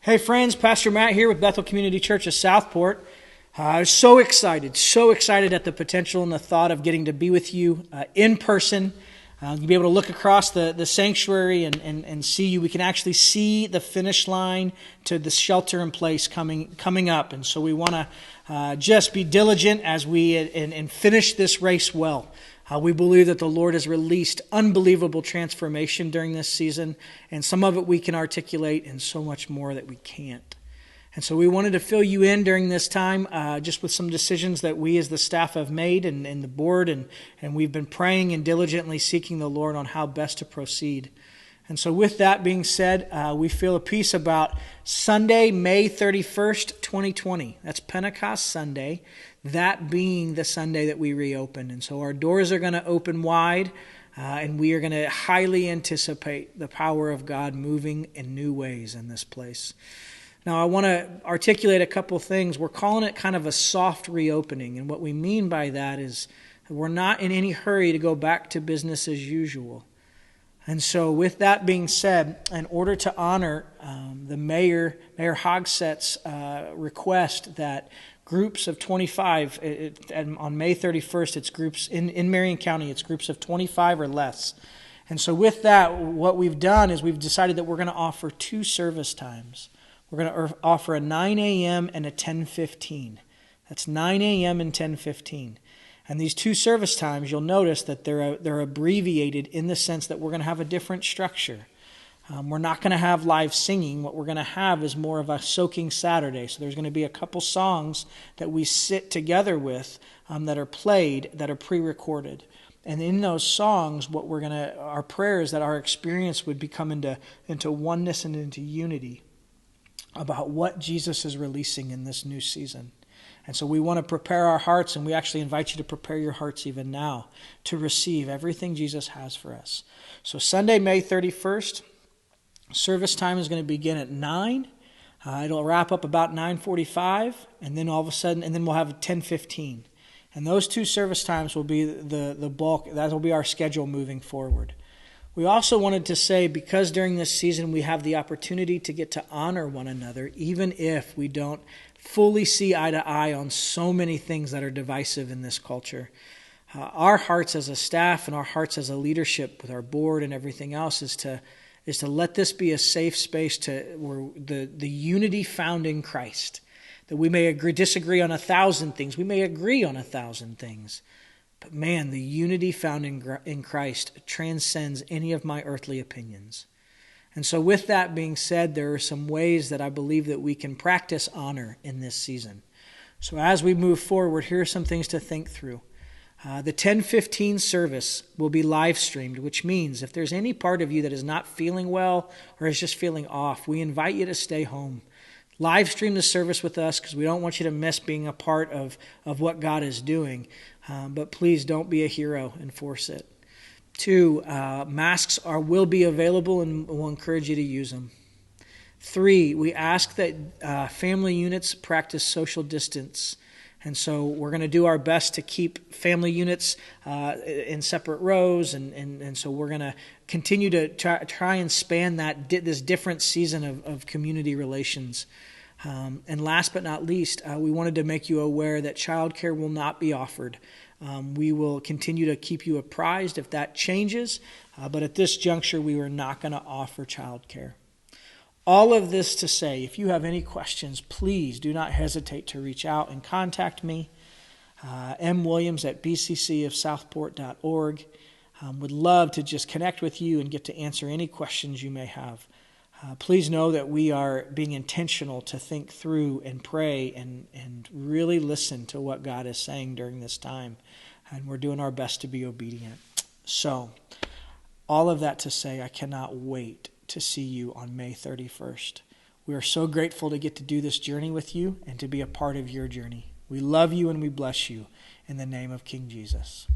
Hey friends, Pastor Matt here with Bethel Community Church of Southport. So excited at the potential and the thought of getting to be with you in person. You'll be able to look across the sanctuary and see you. We can actually see the finish line to the shelter in place coming up. And so we want to just be diligent as we and finish this race well. We believe that the Lord has released unbelievable transformation during this season, and some of it we can articulate and so much more that we can't. And so we wanted to fill you in during this time just with some decisions that we as the staff have made and the board, and we've been praying and diligently seeking the Lord on how best to proceed. And so with that being said, we feel a peace about Sunday, May 31st, 2020. That's Pentecost Sunday, that being the Sunday that we reopen. And so our doors are going to open wide, and we are going to highly anticipate the power of God moving in new ways in this place. Now, I want to articulate a couple things. We're calling it kind of a soft reopening, and what we mean by that is we're not in any hurry to go back to business as usual. And so with that being said, in order to honor the Mayor Hogsett's request that groups of 25, on May 31st, it's groups in Marion County, it's groups of 25 or less. And so with that, what we've done is we've decided that we're going to offer two service times. We're going to offer a 9 a.m. and a 10:15. That's 9 a.m. and 10:15. And these two service times, you'll notice that they're abbreviated in the sense that we're going to have a different structure. We're not going to have live singing. What we're going to have is more of a soaking Saturday. So there's going to be a couple songs that we sit together with that are played, that are pre-recorded. And in those songs, our prayer is that our experience would become into oneness and into unity about what Jesus is releasing in this new season. And so we want to prepare our hearts, and we actually invite you to prepare your hearts even now to receive everything Jesus has for us. So Sunday, May 31st, service time is going to begin at 9. It'll wrap up about 9:45, and then all of a sudden, and then we'll have 10:15. And those two service times will be the bulk. That will be our schedule moving forward. We also wanted to say, because during this season we have the opportunity to get to honor one another, even if we don't fully see eye to eye on so many things that are divisive in this culture. Our hearts as a staff and our hearts as a leadership with our board and everything else is to let this be a safe space where the unity found in Christ, that we may disagree on 1,000 things, we may agree on 1,000 things. But man, the unity found in Christ transcends any of my earthly opinions. And so with that being said, there are some ways that I believe that we can practice honor in this season. So as we move forward, here are some things to think through. The 10:15 service will be live streamed, which means if there's any part of you that is not feeling well or is just feeling off, we invite you to stay home. Live stream the service with us because we don't want you to miss being a part of what God is doing. But please don't be a hero and force it. 2, masks will be available, and we'll encourage you to use them. 3, we ask that family units practice social distance. And so we're going to do our best to keep family units in separate rows. And so we're going to continue to try and span this different season of community relations. And last but not least, we wanted to make you aware that childcare will not be offered. We will continue to keep you apprised if that changes, but at this juncture, we are not going to offer childcare. All of this to say, if you have any questions, please do not hesitate to reach out and contact me, mwilliams@bccofsouthport.org. Would love to just connect with you and get to answer any questions you may have. Please know that we are being intentional to think through and pray and really listen to what God is saying during this time. And we're doing our best to be obedient. So, all of that to say, I cannot wait to see you on May 31st. We are so grateful to get to do this journey with you and to be a part of your journey. We love you and we bless you in the name of King Jesus.